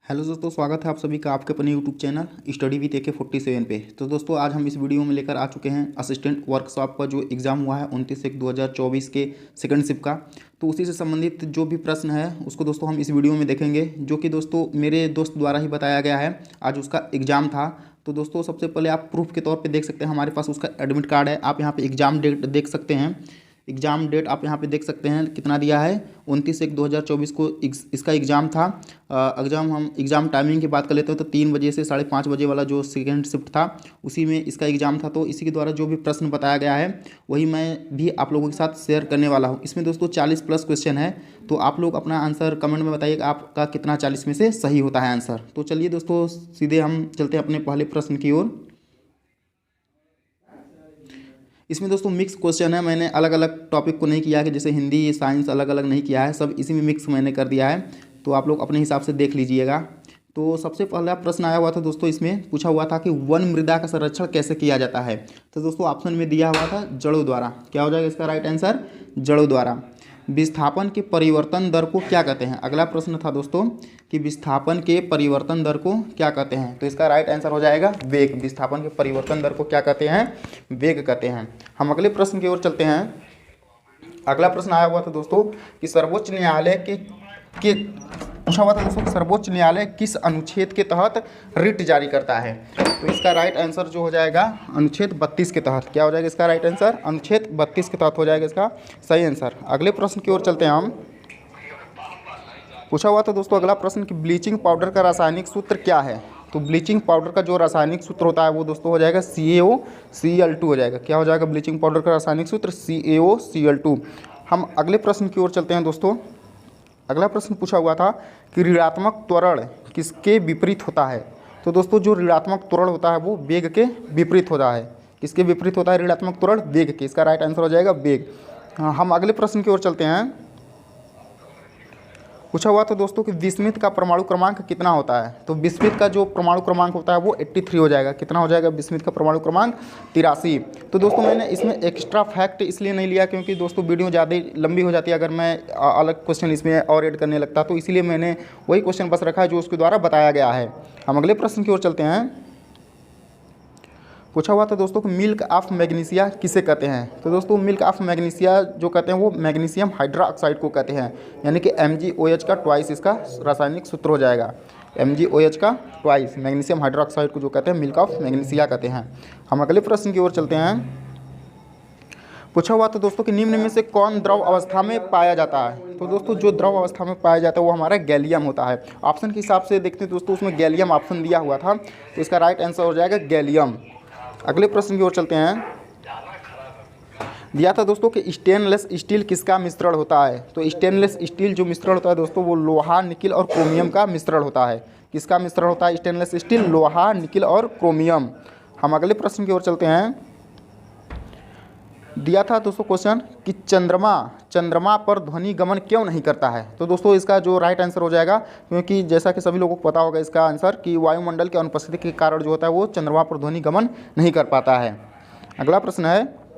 Hello दोस्तों, स्वागत है आप सभी का आपके अपने YouTube channel study with AK47 पे। तो दोस्तों आज हम इस वीडियो में लेकर आ चुके हैं असिस्टेंट वर्कशॉप का जो एग्ज़ाम हुआ है 29/1/2024 के सेकंड शिफ्ट का। तो उसी से संबंधित जो भी प्रश्न है उसको दोस्तों हम इस वीडियो में देखेंगे, जो कि दोस्तों मेरे दोस्त द्वारा ही बताया गया है। आज उसका एग्ज़ाम था। तो दोस्तों सबसे पहले आप प्रूफ के तौर पर देख सकते हैं, हमारे पास उसका एडमिट कार्ड है। आप यहाँ पर एग्ज़ाम डेट देख सकते हैं। एग्ज़ाम डेट आप यहाँ पे देख सकते हैं कितना दिया है, 29/1/2024 को इसका एग्ज़ाम था। हम एग्ज़ाम टाइमिंग की बात कर लेते हैं तो 3 बजे से 5:30 बजे वाला जो सेकेंड शिफ्ट था उसी में इसका एग्ज़ाम था। तो इसी के द्वारा जो भी प्रश्न बताया गया है वही मैं भी आप लोगों के साथ शेयर करने वाला हूँ। इसमें दोस्तों 40+ क्वेश्चन है। तो आप लोग अपना आंसर कमेंट में बताइए आपका कितना 40 में से सही होता है आंसर। तो चलिए दोस्तों सीधे हम चलते हैं अपने पहले प्रश्न की ओर। इसमें दोस्तों मिक्स क्वेश्चन है। मैंने अलग अलग टॉपिक को नहीं किया कि जैसे हिंदी साइंस अलग अलग नहीं किया है, सब इसी में मिक्स मैंने कर दिया है। तो आप लोग अपने हिसाब से देख लीजिएगा। तो सबसे पहला प्रश्न आया हुआ था दोस्तों, इसमें पूछा हुआ था कि वन मृदा का संरक्षण कैसे किया जाता है। तो दोस्तों ऑप्शन में दिया हुआ था जड़ों द्वारा। क्या हो जाएगा इसका राइट आंसर, जड़ों द्वारा। विस्थापन के परिवर्तन दर को क्या कहते हैं। अगला प्रश्न था दोस्तों कि विस्थापन के परिवर्तन दर को क्या कहते हैं। तो इसका राइट आंसर हो जाएगा वेग। विस्थापन के परिवर्तन दर को क्या कहते हैं, वेग कहते हैं। हम अगले प्रश्न की ओर चलते हैं। अगला प्रश्न आया हुआ था दोस्तों कि सर्वोच्च न्यायालय के पूछा हुआ था दोस्तों कि सर्वोच्च न्यायालय किस अनुच्छेद के तहत रिट जारी करता है। तो इसका राइट आंसर जो हो जाएगा अनुच्छेद 32 के तहत। क्या हो जाएगा इसका राइट आंसर, अनुच्छेद 32 के तहत हो जाएगा इसका सही आंसर। अगले प्रश्न की ओर चलते हैं हम। पूछा हुआ था दोस्तों अगला प्रश्न कि ब्लीचिंग पाउडर का रासायनिक सूत्र क्या है। तो ब्लीचिंग पाउडर का जो रासायनिक सूत्र होता है वो दोस्तों हो जाएगा CaOCl2 हो जाएगा। क्या हो जाएगा ब्लीचिंग पाउडर का रासायनिक सूत्र CaOCl2। हम अगले प्रश्न की ओर चलते हैं दोस्तों। अगला प्रश्न पूछा हुआ था कि ऋणात्मक त्वरण किसके विपरीत होता है। तो दोस्तों जो ऋणात्मक त्वरण होता है वो वेग के विपरीत होता है। किसके विपरीत होता है ऋणात्मक त्वरण, वेग के। इसका राइट आंसर हो जाएगा वेग। हम अगले प्रश्न की ओर चलते हैं। पूछा हुआ था दोस्तों कि विस्मित का परमाणु क्रमांक कितना होता है। तो विस्मित का जो परमाणु क्रमांक होता है वो 83 हो जाएगा। कितना हो जाएगा विस्मित का परमाणु क्रमांक, 83। तो दोस्तों मैंने इसमें एक्स्ट्रा फैक्ट इसलिए नहीं लिया क्योंकि दोस्तों वीडियो ज़्यादा लंबी हो जाती है अगर मैं अलग क्वेश्चन इसमें और ऐड करने लगता। तो इसीलिए मैंने वही क्वेश्चन बस रखा है जो उसके द्वारा बताया गया है। हम अगले प्रश्न की ओर चलते हैं। पूछा हुआ था दोस्तों कि मिल्क ऑफ मैग्नीशिया किसे कहते हैं। तो दोस्तों मिल्क ऑफ मैग्नीशिया जो कहते हैं वो मैग्नीशियम हाइड्रोक्साइड को कहते हैं, यानी कि MgOH का ट्वाइस इसका रासायनिक सूत्र हो जाएगा। MgOH का ट्वाइस मैग्नीशियम हाइड्रोक्साइड को जो कहते हैं मिल्क ऑफ मैग्नीशिया कहते हैं। हम अगले प्रश्न की ओर चलते हैं। पूछा हुआ था दोस्तों कि निम्न में से कौन द्रव अवस्था में पाया जाता है। तो दोस्तों जो द्रव अवस्था में पाया जाता है वो हमारा गैलियम होता है। ऑप्शन के हिसाब से देखते हैं दोस्तों, उसमें गैलियम ऑप्शन दिया हुआ था, तो इसका राइट आंसर हो जाएगा गैलियम। अगले प्रश्न की ओर चलते हैं। दिया था दोस्तों कि स्टेनलेस स्टील किसका मिश्रण होता है। तो स्टेनलेस स्टील जो मिश्रण होता है दोस्तों वो लोहा, निकिल और क्रोमियम का मिश्रण होता है। किसका मिश्रण होता है स्टेनलेस स्टील, लोहा, निकिल और क्रोमियम। हम अगले प्रश्न की ओर चलते हैं। दिया था दोस्तों क्वेश्चन कि चंद्रमा पर ध्वनि गमन क्यों नहीं करता है। तो दोस्तों इसका जो राइट आंसर हो जाएगा, क्योंकि जैसा कि सभी लोगों को पता होगा इसका आंसर कि वायुमंडल की अनुपस्थिति के कारण जो होता है वो चंद्रमा पर ध्वनि गमन नहीं कर पाता है। अगला प्रश्न है।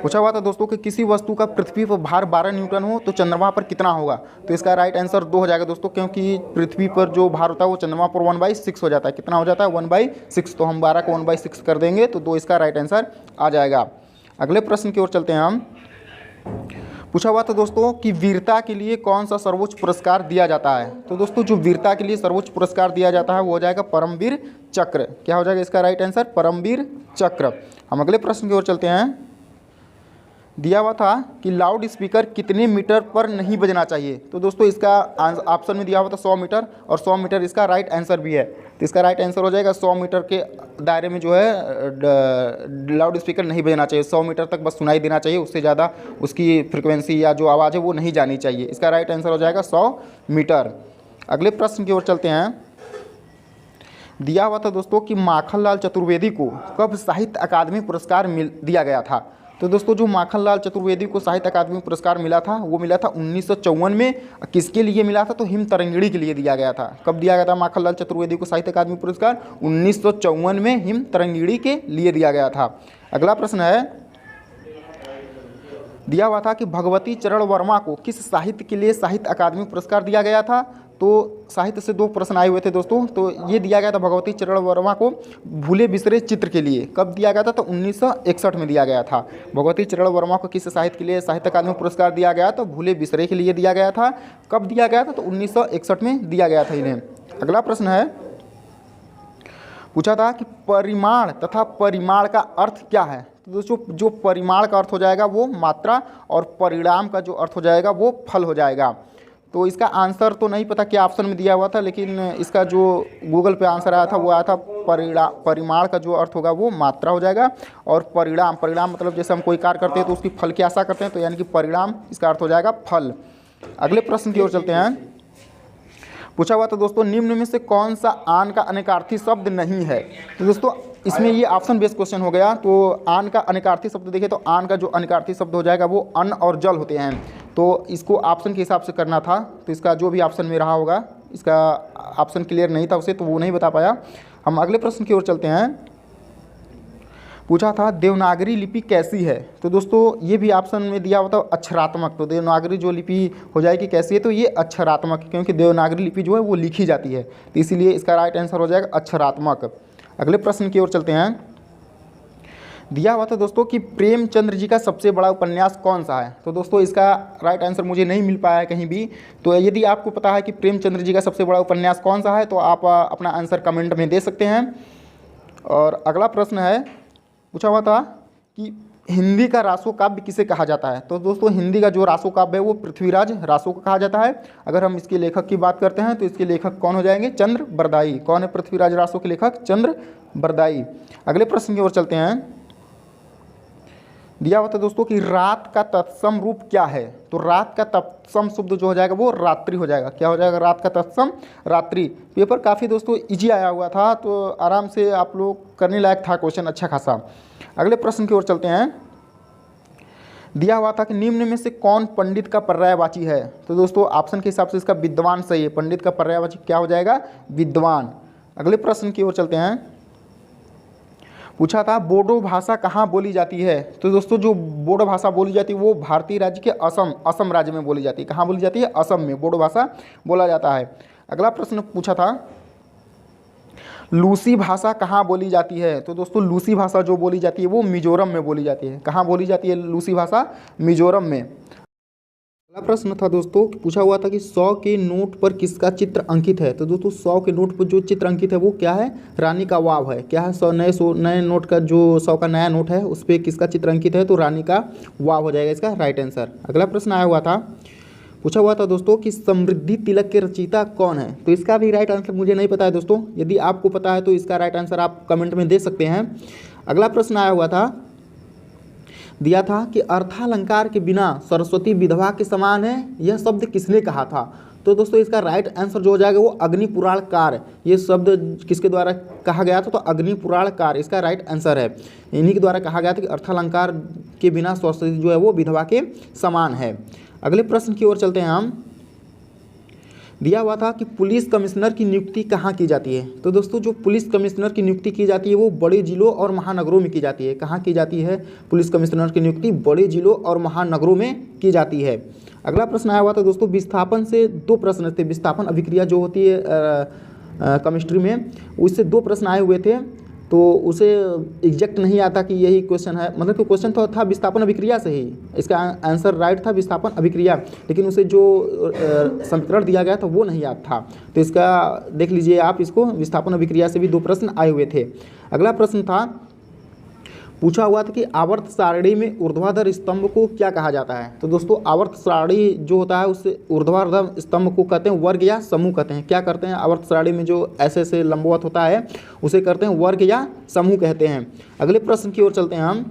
पूछा हुआ था दोस्तों कि किसी वस्तु का पृथ्वी पर भार 12 न्यूटन हो तो चंद्रमा पर कितना होगा। तो इसका राइट आंसर 2 हो जाएगा दोस्तों, क्योंकि पृथ्वी पर जो भार होता है वो चंद्रमा पर 1/6 हो जाता है। कितना हो जाता है 1/6। तो हम 12 को 1/6 कर देंगे तो 2 इसका राइट आंसर आ जाएगा। अगले प्रश्न की ओर चलते हैं हम। पूछा हुआ था दोस्तों कि वीरता के लिए कौन सा सर्वोच्च पुरस्कार दिया जाता है। तो दोस्तों जो वीरता के लिए सर्वोच्च पुरस्कार दिया जाता है वो हो जाएगा परमवीर चक्र। क्या हो जाएगा इसका राइट आंसर, परमवीर चक्र। हम अगले प्रश्न की ओर चलते हैं। दिया हुआ था कि लाउड स्पीकर कितने मीटर पर नहीं बजना चाहिए। तो दोस्तों इसका ऑप्शन में दिया हुआ था 100 मीटर, और 100 मीटर इसका राइट आंसर भी है। तो इसका राइट आंसर हो जाएगा 100 मीटर के दायरे में जो है लाउड स्पीकर नहीं बजना चाहिए। 100 मीटर तक बस सुनाई देना चाहिए, उससे ज़्यादा उसकी फ्रिक्वेंसी या जो आवाज़ है वो नहीं जानी चाहिए। इसका राइट आंसर हो जाएगा 100 मीटर। अगले प्रश्न की ओर चलते हैं। दिया हुआ था दोस्तों कि माखनलाल चतुर्वेदी को कब साहित्य अकादमी पुरस्कार दिया गया था। तो दोस्तों जो माखनलाल चतुर्वेदी को साहित्य अकादमी पुरस्कार मिला था वो मिला था 1954 में। किसके लिए मिला था, तो हिम तरंगिणी के लिए दिया गया था। कब दिया गया था माखनलाल चतुर्वेदी को साहित्य अकादमी पुरस्कार, 1954 में हिम तरंगिणी के लिए दिया गया था। अगला प्रश्न है। दिया हुआ था कि भगवती चरण वर्मा को किस साहित्य के लिए साहित्य अकादमी पुरस्कार दिया गया था। तो साहित्य से 2 प्रश्न आए हुए थे दोस्तों। तो ये दिया गया था भगवती चरण वर्मा को भूले बिसरे चित्र के लिए। कब दिया गया था? तो 1961 में दिया गया था। भगवती चरण वर्मा को किस साहित्य के लिए साहित्य अकादमी पुरस्कार दिया गया? तो भूले बिसरे के लिए दिया गया था। कब दिया गया था? तो 1961 में दिया गया था इन्हें। अगला प्रश्न है, पूछा था कि परिमाण तथा परिमाण का अर्थ क्या है? तो दोस्तों जो परिमाण का अर्थ हो जाएगा वो मात्रा, और परिणाम का जो अर्थ हो जाएगा वो फल हो जाएगा। तो इसका आंसर तो नहीं पता क्या ऑप्शन में दिया हुआ था, लेकिन इसका जो गूगल पे आंसर आया था वो आया था परिमाण का जो अर्थ होगा वो मात्रा हो जाएगा, और परिणाम मतलब जैसे हम कोई कार्य करते हैं तो उसकी फल की आशा करते हैं, तो यानी कि परिणाम इसका अर्थ हो जाएगा फल। अगले प्रश्न की ओर चलते हैं। पूछा हुआ था दोस्तों, निम्न में से कौन सा आन का अनेकार्थी शब्द नहीं है? तो दोस्तों इसमें ये ऑप्शन बेस्ड क्वेश्चन हो गया। तो आन का अनेकार्थी शब्द देखें तो आन का जो अनेकार्थी शब्द हो जाएगा वो अन्न और जल होते हैं। तो इसको ऑप्शन के हिसाब से करना था, तो इसका जो भी ऑप्शन में रहा होगा, इसका ऑप्शन क्लियर नहीं था उसे, तो वो नहीं बता पाया। हम अगले प्रश्न की ओर चलते हैं। पूछा था देवनागरी लिपि कैसी है? तो दोस्तों ये भी ऑप्शन में दिया हुआ था अक्षरात्मक। तो देवनागरी जो लिपि हो जाएगी कैसी है? तो ये अक्षरात्मक, क्योंकि देवनागरी लिपि जो है वो लिखी जाती है, तो इसीलिए इसका राइट आंसर हो जाएगा अक्षरात्मक। अगले प्रश्न की ओर चलते हैं। दिया हुआ था दोस्तों कि प्रेमचंद्र जी का सबसे बड़ा उपन्यास कौन सा है? तो दोस्तों इसका राइट आंसर मुझे नहीं मिल पाया है कहीं भी। तो यदि आपको पता है कि प्रेमचंद्र जी का सबसे बड़ा उपन्यास कौन सा है तो आप अपना आंसर कमेंट में दे सकते हैं। और अगला प्रश्न है, पूछा हुआ था कि हिंदी का रासो काव्य किसे कहा जाता है? तो दोस्तों हिंदी का जो रासो काव्य है वो पृथ्वीराज रासो को कहा जाता है। अगर हम इसके लेखक की बात करते हैं तो इसके लेखक कौन हो जाएंगे? चंद्र बरदाई। कौन है पृथ्वीराज रासो के लेखक? चंद्र बरदाई। अगले प्रश्न की ओर चलते हैं। दिया हुआ था दोस्तों कि रात का तत्सम रूप क्या है? तो रात का तत्सम शब्द जो हो जाएगा वो रात्रि हो जाएगा। क्या हो जाएगा? रात का तत्सम रात्रि। पेपर काफ़ी दोस्तों इजी आया हुआ था, तो आराम से आप लोग करने लायक था क्वेश्चन अच्छा खासा। अगले प्रश्न की ओर चलते हैं। दिया हुआ था कि निम्न में से कौन पंडित का पर्यायवाची है? तो दोस्तों ऑप्शन के हिसाब से इसका विद्वान सही है। पंडित का पर्यायवाची क्या हो जाएगा? विद्वान। अगले प्रश्न की ओर चलते हैं। पूछा था बोडो भाषा कहाँ बोली जाती है? तो दोस्तों जो बोडो भाषा बोली जाती है वो भारतीय राज्य के असम राज्य में बोली जाती है। कहाँ बोली जाती है? असम में बोडो भाषा बोला जाता है। अगला प्रश्न पूछा था लूसी भाषा कहाँ बोली जाती है? तो दोस्तों लूसी भाषा जो बोली जाती है वो मिजोरम में बोली जाती है। कहाँ बोली जाती है लूसी भाषा? मिजोरम में। अगला प्रश्न था दोस्तों, पूछा हुआ था कि 100 के नोट पर किसका चित्र अंकित है? तो दोस्तों 100 के नोट पर जो चित्र अंकित है वो क्या है? रानी का वाव है। क्या है? 100 नए नोट का जो 100 का नया नोट है उस पर किसका चित्र अंकित है? तो रानी का वाव हो जाएगा इसका राइट आंसर। अगला प्रश्न आया हुआ था, पूछा हुआ था दोस्तों कि समृद्धि तिलक के रचयिता कौन है? तो इसका भी राइट आंसर मुझे नहीं पता है दोस्तों। यदि आपको पता है तो इसका राइट आंसर आप कमेंट में दे सकते हैं। अगला प्रश्न आया हुआ था, दिया था कि अर्थालंकार के बिना सरस्वती विधवा के समान है, यह शब्द किसने कहा था? तो दोस्तों इसका राइट आंसर जो हो जाएगा वो अग्निपुराणकार। ये शब्द किसके द्वारा कहा गया था? तो अग्निपुराणकार इसका राइट आंसर है। इन्हीं के द्वारा कहा गया था कि अर्थालंकार के बिना सरस्वती जो है वो विधवा के समान है। अगले प्रश्न की ओर चलते हैं हम। दिया हुआ था कि पुलिस कमिश्नर की नियुक्ति कहाँ की जाती है? तो दोस्तों जो पुलिस कमिश्नर की नियुक्ति की जाती है वो बड़े जिलों और महानगरों में की जाती है। कहाँ की जाती है पुलिस कमिश्नर की नियुक्ति? बड़े जिलों और महानगरों में की जाती है। अगला प्रश्न आया हुआ था दोस्तों, विस्थापन से 2 प्रश्न थे। विस्थापन अभिक्रिया जो होती है केमिस्ट्री में, उससे 2 प्रश्न आए हुए थे, तो उसे एग्जैक्ट नहीं आता कि यही क्वेश्चन है। मतलब कि क्वेश्चन तो था विस्थापन अभिक्रिया से ही, इसका आंसर राइट था विस्थापन अभिक्रिया, लेकिन उसे जो समीकरण दिया गया था वो नहीं याद था। तो इसका देख लीजिए आप, इसको विस्थापन अभिक्रिया से भी 2 प्रश्न आए हुए थे। अगला प्रश्न था, पूछा हुआ था कि आवर्त सारणी में ऊर्ध्वाधर स्तंभ को क्या कहा जाता है? तो दोस्तों आवर्त सारणी जो होता है उससे ऊर्ध्वाधर स्तंभ को कहते हैं वर्ग या समूह कहते हैं। क्या करते हैं? आवर्त सारणी में जो ऐसे लंबवत होता है उसे करते हैं वर्ग या समूह कहते हैं। अगले प्रश्न की ओर चलते हैं हम।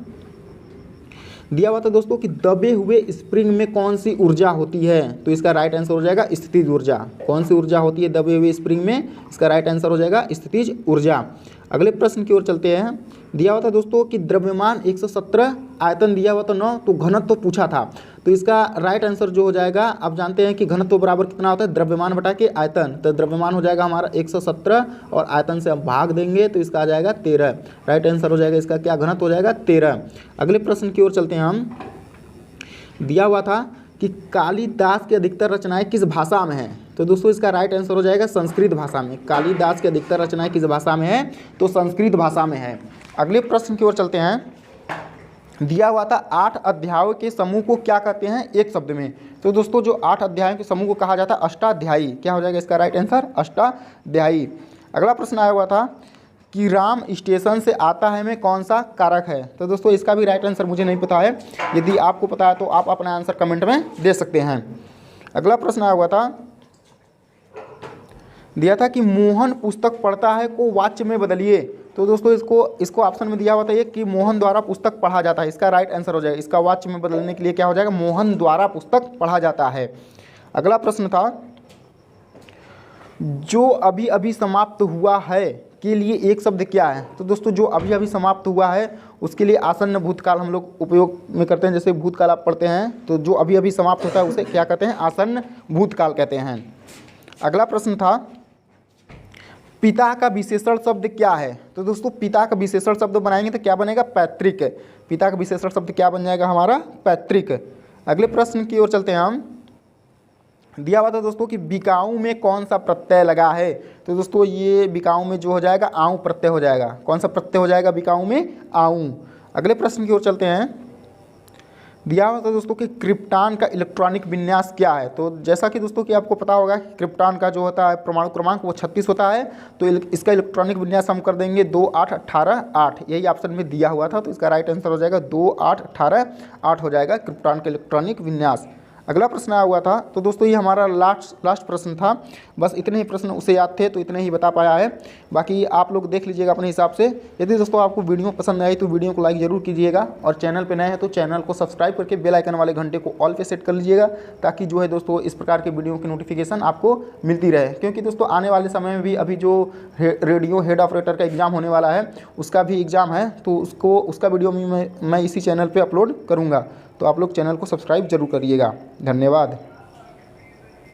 दिया हुआ था दोस्तों कि दबे हुए स्प्रिंग में कौन सी ऊर्जा होती है? तो इसका राइट आंसर हो जाएगा स्थितिज ऊर्जा। कौन सी ऊर्जा होती है दबे हुए स्प्रिंग में? इसका राइट आंसर हो जाएगा स्थितिज ऊर्जा। अगले प्रश्न की ओर चलते हैं। दिया हुआ था दोस्तों कि द्रव्यमान 117, आयतन दिया हुआ था 9, तो घनत्व तो पूछा था। तो इसका राइट आंसर जो हो जाएगा, आप जानते हैं कि घनत्व बराबर कितना होता है? द्रव्यमान बटा के आयतन। तो द्रव्यमान हो जाएगा हमारा 117 और आयतन से हम भाग देंगे तो इसका आ जाएगा 13। राइट आंसर हो जाएगा इसका क्या? घनत्व हो जाएगा 13। अगले प्रश्न की ओर चलते हैं हम। दिया हुआ था कि कालिदास की अधिकतर रचनाएं किस भाषा में हैं? तो दोस्तों इसका राइट आंसर हो जाएगा संस्कृत भाषा में। कालिदास की अधिकतर रचनाएं किस भाषा में है, तो संस्कृत भाषा में है। अगले प्रश्न की ओर चलते हैं। दिया हुआ था 8 अध्यायों के समूह को क्या कहते हैं एक शब्द में। तो दोस्तों जो 8 अध्यायों के समूह को कहा जाता है अष्टाध्यायी। क्या हो जाएगा इसका राइट आंसर, अष्टाध्यायी। अगला प्रश्न आया हुआ था कि राम स्टेशन से आता है में कौन सा कारक है। तो दोस्तों इसका भी राइट आंसर मुझे नहीं पता है, यदि आपको पता है तो आप अपना आंसर कमेंट में दे सकते हैं। अगला प्रश्न आया हुआ था, दिया था कि मोहन पुस्तक पढ़ता है को वाक्य में बदलिए। तो दोस्तों इसको ऑप्शन में दिया हुआ था ये कि मोहन द्वारा पुस्तक पढ़ा जाता है। इसका राइट आंसर हो जाएगा, इसका वाक्य में बदलने के लिए क्या हो जाएगा, मोहन द्वारा पुस्तक पढ़ा जाता है। अगला प्रश्न था, जो अभी अभी समाप्त हुआ है के लिए एक शब्द क्या है। तो दोस्तों जो अभी अभी समाप्त हुआ है उसके लिए आसन्न भूतकाल हम लोग उपयोग में करते हैं। जैसे भूतकाल आप पढ़ते हैं तो जो अभी अभी समाप्त होता है उसे क्या कहते हैं, आसन्न भूतकाल कहते हैं। अगला प्रश्न था, पिता का विशेषण शब्द क्या है। तो दोस्तों पिता का विशेषण शब्द बनाएंगे तो क्या बनेगा, पैतृक। पिता का विशेषण शब्द क्या बन जाएगा हमारा, पैतृक। अगले प्रश्न की ओर चलते हैं हम। दिया हुआ था दोस्तों कि बिकाऊ में कौन सा प्रत्यय लगा है। तो दोस्तों ये बिकाऊ में जो हो जाएगा आऊ प्रत्यय हो जाएगा। कौन सा प्रत्यय हो जाएगा बिकाऊ में, आऊ। अगले प्रश्न की ओर चलते हैं। दिया हुआ था दोस्तों कि क्रिप्टॉन का इलेक्ट्रॉनिक विन्यास क्या है। तो जैसा कि दोस्तों कि आपको पता होगा कि क्रिप्टॉन का जो होता है परमाणु क्रमांक वो 36 होता है। तो इसका इलेक्ट्रॉनिक विन्यास हम कर देंगे 2 8 18 8। यही ऑप्शन में दिया हुआ था, तो इसका राइट आंसर हो जाएगा 2 8 18 8 हो जाएगा क्रिप्टॉन का इलेक्ट्रॉनिक विन्यास। अगला प्रश्न आया हुआ था, तो दोस्तों ये हमारा लास्ट प्रश्न था। बस इतने ही प्रश्न उसे याद थे तो इतने ही बता पाया है, बाकी आप लोग देख लीजिएगा अपने हिसाब से। यदि दोस्तों आपको वीडियो पसंद आई तो वीडियो को लाइक जरूर कीजिएगा, और चैनल पे नए हैं तो चैनल को सब्सक्राइब करके बेल आइकन वाले घंटे को ऑल पे सेट कर लीजिएगा, ताकि जो है दोस्तों इस प्रकार के वीडियो की नोटिफिकेशन आपको मिलती रहे। क्योंकि दोस्तों आने वाले समय में भी अभी जो रेडियो हेड ऑपरेटर का एग्ज़ाम होने वाला है उसका भी एग्ज़ाम है, तो उसका वीडियो मैं इसी चैनल पर अपलोड करूँगा। तो आप लोग चैनल को सब्सक्राइब जरूर करिएगा। धन्यवाद।